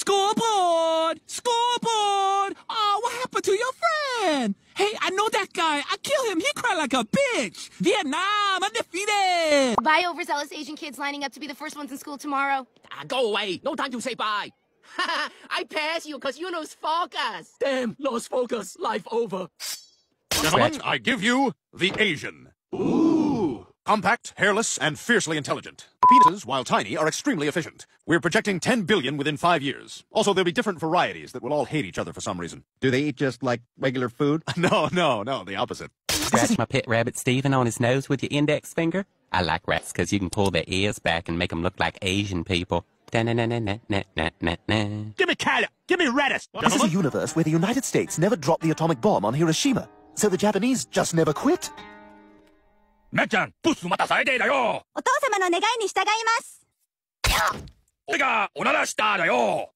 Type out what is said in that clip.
Scoreboard! Scoreboard! Oh, what happened to your friend? Hey, I know that guy. I killed him. He cried like a bitch. Vietnam, undefeated. Bye, overzealous Asian kids lining up to be the first ones in school tomorrow. Go away. No time to say bye. I pass you because you lose focus. Damn, lost focus. Life over. Gentlemen, I give you the Asian. Ooh. Compact, hairless, and fiercely intelligent. The penises, while tiny, are extremely efficient. We're projecting 10 billion within 5 years. Also, there'll be different varieties that will all hate each other for some reason. Do they eat just like regular food? No, the opposite. Scratch my pet rabbit Steven on his nose with your index finger? I like rats because you can pull their ears back and make them look like Asian people. Give me Kyle. Give me Redis. This is a universe where the United States never dropped the atomic bomb on Hiroshima, so the Japanese just never quit. めっちゃん、プスまたされてだよ。お父様の願いに従います。俺がおならしただよ。